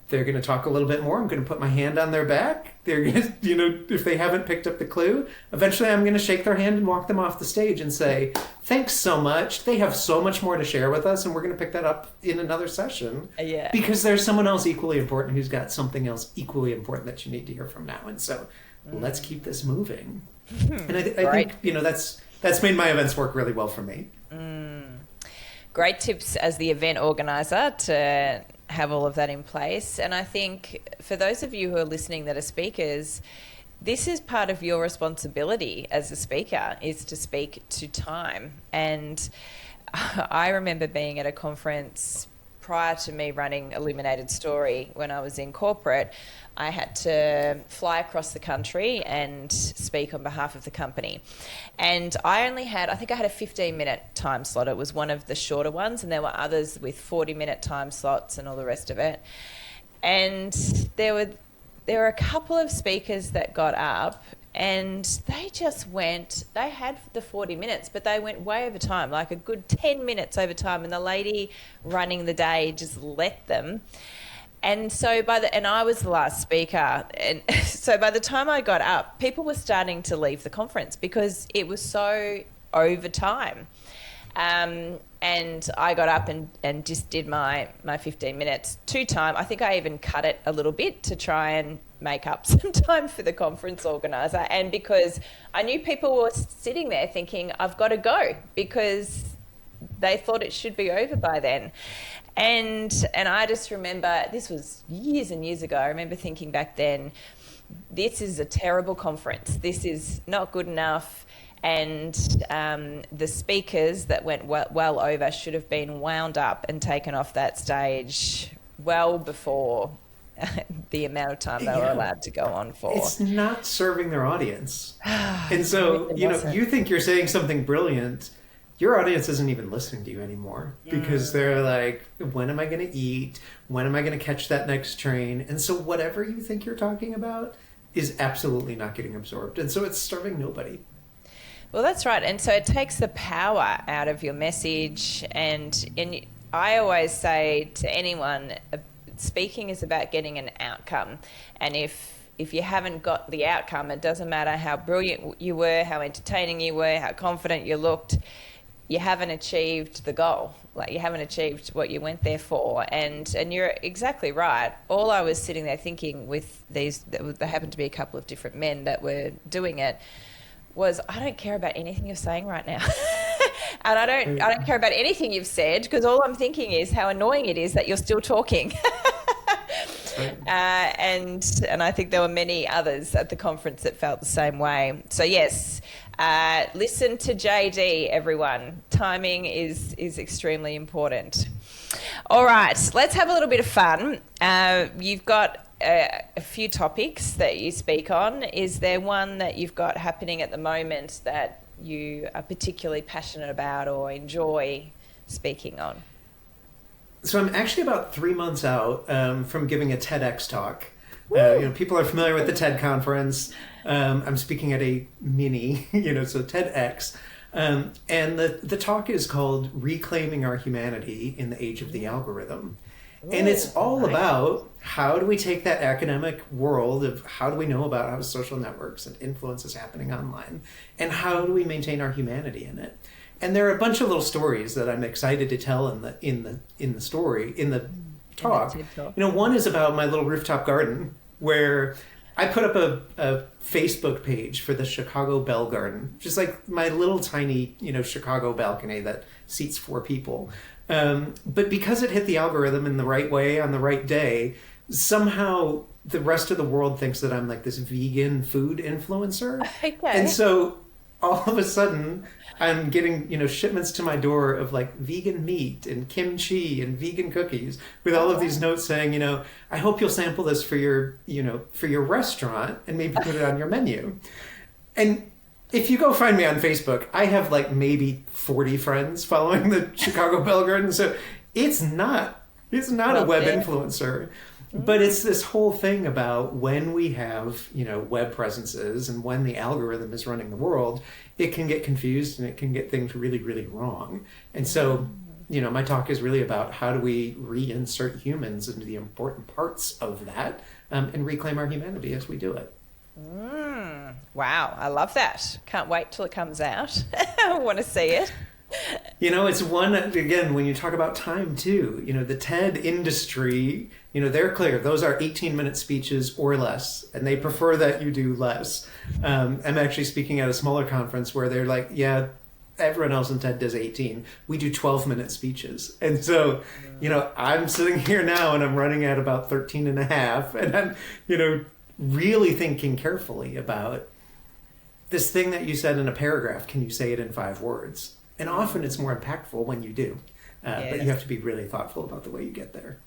They're going to talk a little bit more. I'm going to put my hand on their back. They're going to, if they haven't picked up the clue, eventually I'm going to shake their hand and walk them off the stage and say, thanks so much. They have so much more to share with us, and we're going to pick that up in another session. Yeah. Because there's someone else equally important who's got something else equally important that you need to hear from now. And so let's keep this moving. And I think, that's made my events work really well for me. Great tips as the event organizer to have all of that in place. And I think for those of you who are listening that are speakers, this is part of your responsibility as a speaker, is to speak to time. And I remember being at a conference prior to me running Illuminated Story when I was in corporate. I had to fly across the country and speak on behalf of the company. And I think I had a 15-minute time slot. It was one of the shorter ones, and there were others with 40-minute time slots and all the rest of it. And there were a couple of speakers that got up And they had the 40 minutes, but they went way over time, like a good 10 minutes over time. And the lady running the day just let them. And so and I was the last speaker. And so by the time I got up, people were starting to leave the conference because it was so over time. And I got up and just did my 15 minutes to time. I think I even cut it a little bit to try and make up some time for the conference organizer. And because I knew people were sitting there thinking, I've got to go, because they thought it should be over by then. And I just remember, this was years and years ago, I remember thinking back then, this is a terrible conference. This is not good enough. And the speakers that went well over should have been wound up and taken off that stage well before the amount of time they were allowed to go on for. It's not serving their audience. And so, you think you're saying something brilliant. Your audience isn't even listening to you anymore because they're like, when am I going to eat? When am I going to catch that next train? And so whatever you think you're talking about is absolutely not getting absorbed. And so it's serving nobody. Well, that's right. And so it takes the power out of your message. And I always say to anyone, speaking is about getting an outcome. And if you haven't got the outcome, it doesn't matter how brilliant you were, how entertaining you were, how confident you looked, you haven't achieved the goal. Like, you haven't achieved what you went there for. And you're exactly right. All I was sitting there thinking with there happened to be a couple of different men that were doing it, was I don't care about anything you're saying right now. And I don't care about anything you've said, because all I'm thinking is how annoying it is that you're still talking. And I think there were many others at the conference that felt the same way. So yes, listen to JD, everyone. Timing is extremely important. All right, let's have a little bit of fun. You've got a few topics that you speak on. Is there one that you've got happening at the moment that you are particularly passionate about or enjoy speaking on? So I'm actually about 3 months out from giving a TEDx talk. People are familiar with the TED conference. I'm speaking at a mini, so TEDx. And the talk is called Reclaiming Our Humanity in the Age of the Algorithm. And it's all about how do we take that academic world of how do we know about how social networks and influence is happening online, and how do we maintain our humanity in it. And there are a bunch of little stories that I'm excited to tell in the talk. One is about my little rooftop garden, where I put up a Facebook page for the Chicago Bell Garden, just like my little tiny, Chicago balcony that seats 4 people. But because it hit the algorithm in the right way on the right day, somehow the rest of the world thinks that I'm like this vegan food influencer. Okay. And so all of a sudden I'm getting, shipments to my door of like vegan meat and kimchi and vegan cookies with all of these notes saying, I hope you'll sample this for your restaurant and maybe put it on your menu. And if you go find me on Facebook, I have like maybe 40 friends following the Chicago Bell Garden. So it's not a web influencer, but it's this whole thing about when we have, web presences and when the algorithm is running the world, it can get confused and it can get things really, really wrong. And so, my talk is really about how do we reinsert humans into the important parts of that and reclaim our humanity as we do it. Wow, I love that. Can't wait till it comes out. I want to see it. It's one, again, when you talk about time too, the TED industry, they're clear. Those are 18-minute speeches or less, and they prefer that you do less. I'm actually speaking at a smaller conference where they're like, yeah, everyone else in TED does 18. We do 12-minute speeches. And so, I'm sitting here now and I'm running at about 13 and a half, and I'm, really thinking carefully about this thing that you said in a paragraph. Can you say it in 5 words? And often it's more impactful when you do. But you have to be really thoughtful about the way you get there.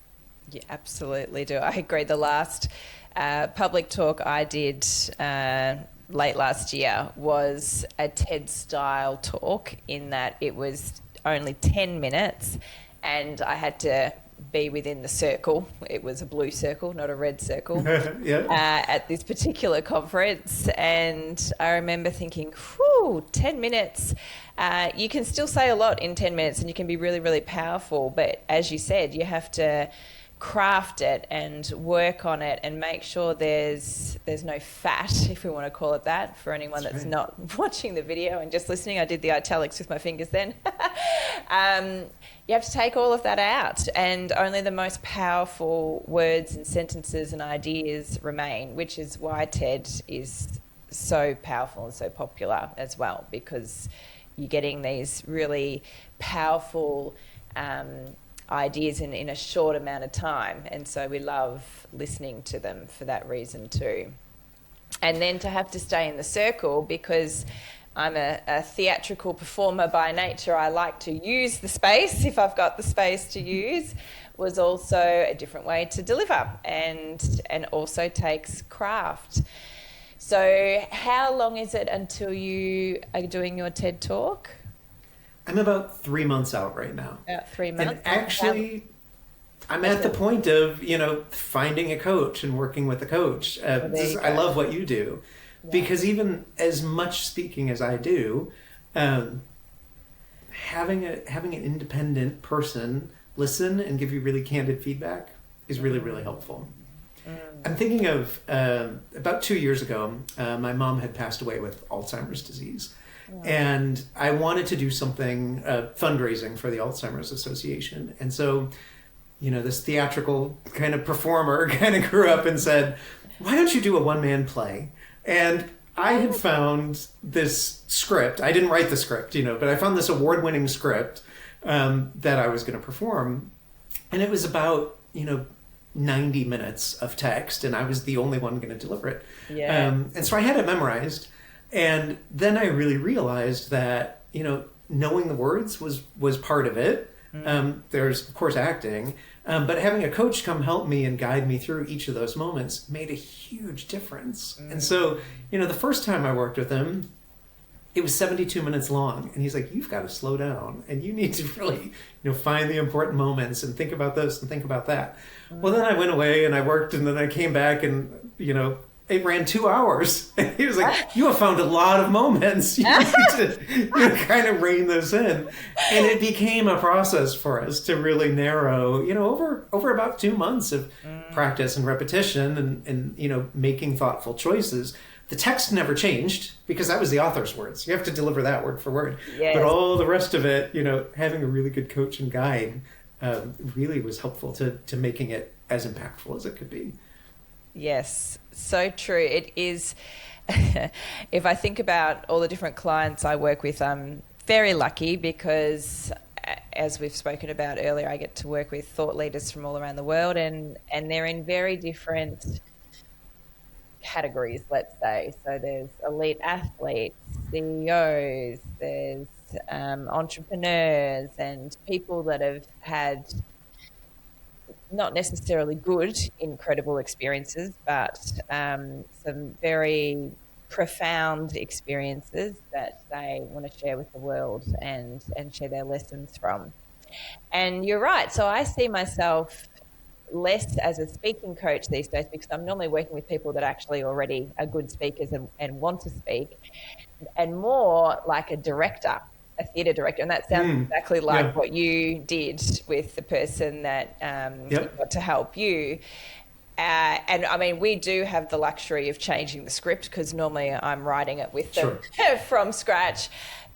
You absolutely do. I agree. The last public talk I did late last year was a TED-style talk, in that it was only 10 minutes and I had to be within the circle. It was a blue circle, not a red circle, Yeah. at this particular conference. And I remember thinking, whew, 10 minutes. You can still say a lot in 10 minutes and you can be really, really powerful. But as you said, you have to craft it and work on it and make sure there's no fat, if we want to call it that, for anyone that's not watching the video and just listening. I did the italics with my fingers then. You have to take all of that out, and only the most powerful words and sentences and ideas remain, which is why TED is so powerful and so popular as well, because you're getting these really powerful ideas in a short amount of time, and so we love listening to them for that reason too. And then to have to stay in the circle, because I'm a theatrical performer by nature, I like to use the space if I've got the space to use, was also a different way to deliver, and also takes craft. So how long is it until you are doing your TED Talk? I'm about 3 months out right now. About 3 months. And actually, I'm at the point of, finding a coach and working with a coach. I love what you do. Yeah. Because even as much speaking as I do, having an independent person listen and give you really candid feedback is really, really helpful. I'm thinking of about 2 years ago, my mom had passed away with Alzheimer's disease. And I wanted to do something, fundraising for the Alzheimer's Association. And so, this theatrical kind of performer kind of grew up and said, why don't you do a one-man play? And I had found this script. I didn't write the script, but I found this award-winning script that I was going to perform. And it was about, 90 minutes of text, and I was the only one going to deliver it. Yeah. And so I had it memorized. And then I really realized that, knowing the words was part of it. There's, of course, acting. But having a coach come help me and guide me through each of those moments made a huge difference. And so, the first time I worked with him, it was 72 minutes long. And he's like, you've got to slow down. And you need to really, find the important moments and think about this and think about that. Well, then I went away and I worked, and then I came back and, it ran 2 hours. And he was like, you have found a lot of moments. You need to kind of rein this in. And it became a process for us to really narrow, over about 2 months of practice and repetition and making thoughtful choices. The text never changed because that was the author's words. You have to deliver that word for word. Yes. But all the rest of it, having a really good coach and guide really was helpful to making it as impactful as it could be. Yes, so true. It is. If I think about all the different clients I work with, I'm very lucky because, as we've spoken about earlier, I get to work with thought leaders from all around the world, and they're in very different categories, let's say. So there's elite athletes, CEOs, there's entrepreneurs, and people that have had not necessarily good, incredible experiences, but some very profound experiences that they want to share with the world and share their lessons from. And you're right. So I see myself less as a speaking coach these days, because I'm normally working with people that actually already are good speakers and want to speak, and more like a director, a theatre director. And that sounds exactly like what you did with the person that got to help you. And I mean, we do have the luxury of changing the script, because normally I'm writing it with them from scratch.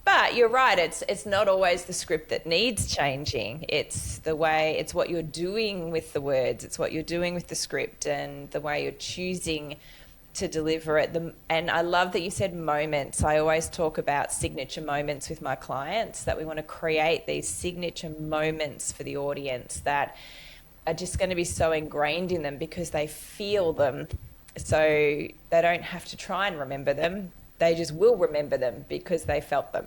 But you're right, it's not always the script that needs changing. It's what you're doing with the words, it's what you're doing with the script, and the way you're choosing to deliver it. And I love that you said moments. I always talk about signature moments with my clients, that we want to create these signature moments for the audience that are just going to be so ingrained in them because they feel them. So they don't have to try and remember them. They just will remember them because they felt them.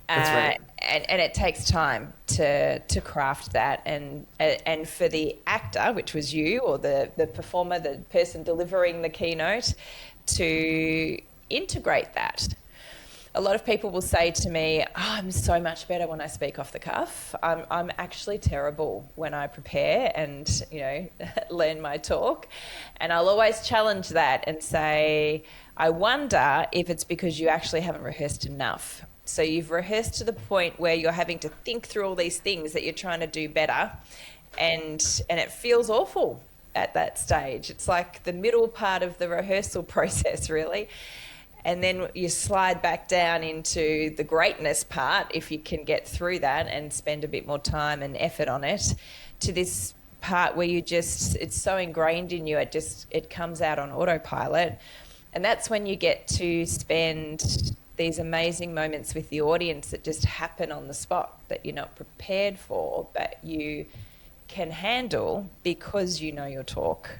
That's right. And it takes time to craft that. And for the actor, which was you, or the performer, the person delivering the keynote, to integrate that. a lot of people will say to me, I'm so much better when I speak off the cuff. I'm actually terrible when I prepare and, learn my talk. And I'll always challenge that and say, I wonder if it's because you actually haven't rehearsed enough. So you've rehearsed to the point where you're having to think through all these things that you're trying to do better, and it feels awful at that stage. It's like the middle part of the rehearsal process, really. And then you slide back down into the greatness part, if you can get through that and spend a bit more time and effort on it, to this part where it's so ingrained in you, it comes out on autopilot. And that's when you get to spend these amazing moments with the audience that just happen on the spot, that you're not prepared for, but you can handle because you know your talk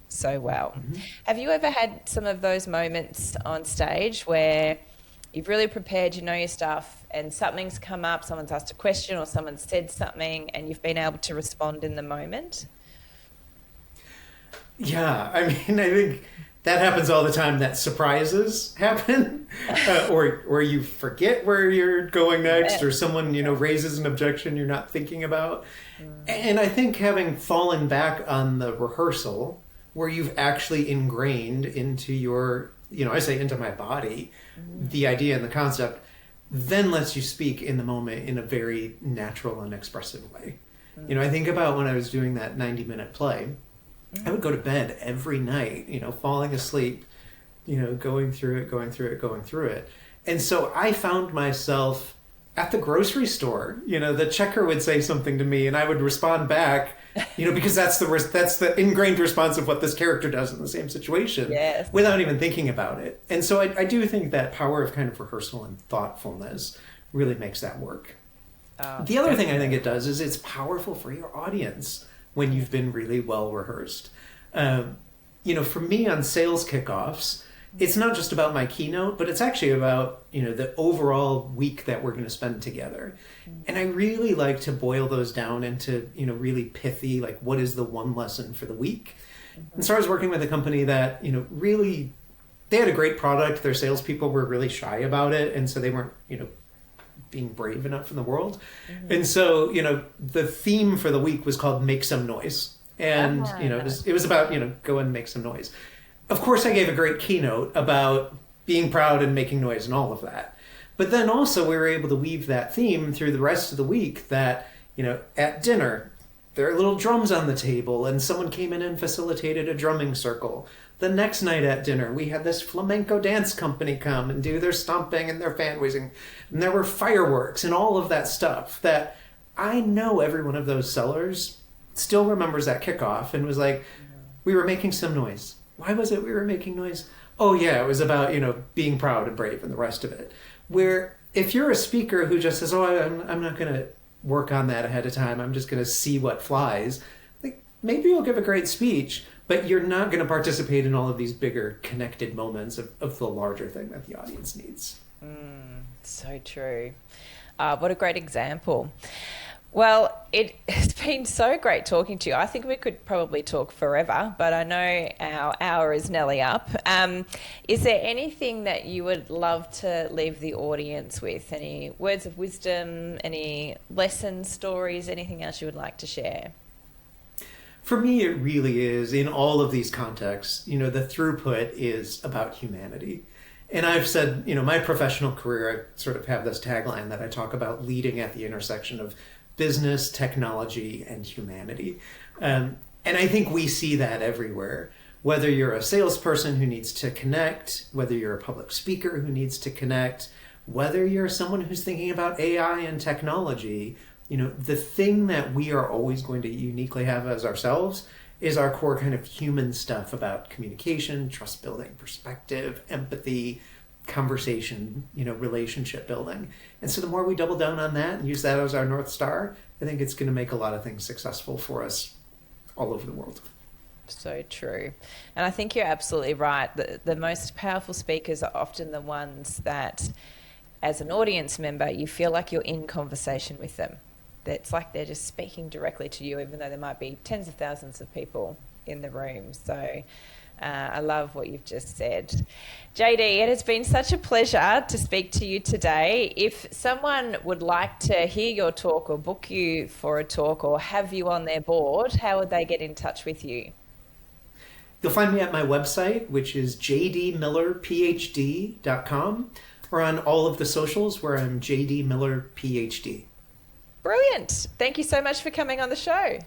so well. Mm-hmm. Have you ever had some of those moments on stage where you've really prepared, you know your stuff, and something's come up, someone's asked a question or someone's said something, and you've been able to respond in the moment? Yeah, I think that happens all the time, that surprises happen, or you forget where you're going next, or someone, raises an objection you're not thinking about. And I think having fallen back on the rehearsal, where you've actually ingrained into your, I say into my body, the idea and the concept, then lets you speak in the moment in a very natural and expressive way. I think about when I was doing that 90-minute play, I would go to bed every night, falling asleep, going through it. And so I found myself at the grocery store, the checker would say something to me and I would respond back, because that's the ingrained response of what this character does in the same situation, yes, without even thinking about it. And so I do think that power of kind of rehearsal and thoughtfulness really makes that work. The other thing I think it does is it's powerful for your audience when you've been really well rehearsed. For me on sales kickoffs, it's not just about my keynote, but it's actually about, the overall week that we're going to spend together. And I really like to boil those down into, really pithy, like what is the one lesson for the week? And so I was working with a company that, really, they had a great product. Their salespeople were really shy about it. And so they weren't, being brave enough in the world. And so, the theme for the week was called Make Some Noise. And, it was about, go and make some noise. Of course, I gave a great keynote about being proud and making noise and all of that. But then also we were able to weave that theme through the rest of the week that, at dinner, there are little drums on the table and someone came in and facilitated a drumming circle. The next night at dinner, we had this flamenco dance company come and do their stomping and their fan waving. And there were fireworks and all of that stuff that I know every one of those sellers still remembers that kickoff and was like, we were making some noise. Why was it we were making noise? Oh yeah, it was about, being proud and brave and the rest of it. Where if you're a speaker who just says, I'm not going to work on that ahead of time, I'm just going to see what flies, like maybe you'll give a great speech, but you're not going to participate in all of these bigger connected moments of the larger thing that the audience needs. So true. What a great example. Well, it has been so great talking to you. I think we could probably talk forever, but I know our hour is nearly up. Is there anything that you would love to leave the audience with? Any words of wisdom, any lessons, stories, anything else you would like to share? For me, it really is, in all of these contexts, the throughput is about humanity. And I've said, my professional career, I sort of have this tagline that I talk about leading at the intersection of business, technology, and humanity. And I think we see that everywhere. Whether you're a salesperson who needs to connect, whether you're a public speaker who needs to connect, whether you're someone who's thinking about AI and technology, the thing that we are always going to uniquely have as ourselves is our core kind of human stuff about communication, trust building, perspective, empathy, conversation, relationship building. And so the more we double down on that and use that as our North Star, I think it's going to make a lot of things successful for us all over the world. So true. And I think you're absolutely right. The most powerful speakers are often the ones that, as an audience member, you feel like you're in conversation with them. It's like they're just speaking directly to you, even though there might be tens of thousands of people in the room. So I love what you've just said. JD, it has been such a pleasure to speak to you today. If someone would like to hear your talk or book you for a talk or have you on their board, how would they get in touch with you? You'll find me at my website, which is jdmillerphd.com, or on all of the socials where I'm JD Miller PhD. Brilliant. Thank you so much for coming on the show.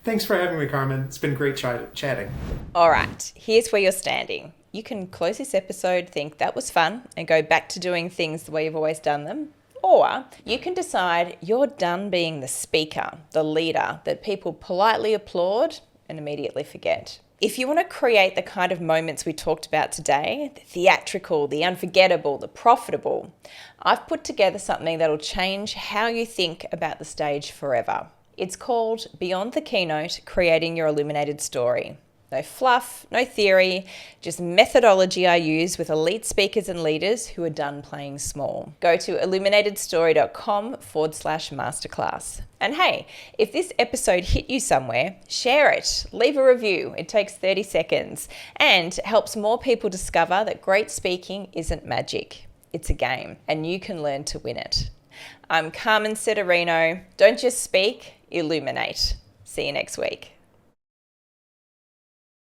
Thanks for having me, Carmen. It's been great chatting. All right, here's where you're standing. You can close this episode, think that was fun, and go back to doing things the way you've always done them. Or you can decide you're done being the speaker, the leader that people politely applaud and immediately forget. If you want to create the kind of moments we talked about today, the theatrical, the unforgettable, the profitable, I've put together something that'll change how you think about the stage forever. It's called Beyond the Keynote, Creating Your Illuminated Story. No fluff, no theory, just methodology I use with elite speakers and leaders who are done playing small. Go to illuminatedstory.com/masterclass. And hey, if this episode hit you somewhere, share it, leave a review. It takes 30 seconds and helps more people discover that great speaking isn't magic. It's a game and you can learn to win it. I'm Carmen Sederino. Don't just speak, illuminate. See you next week.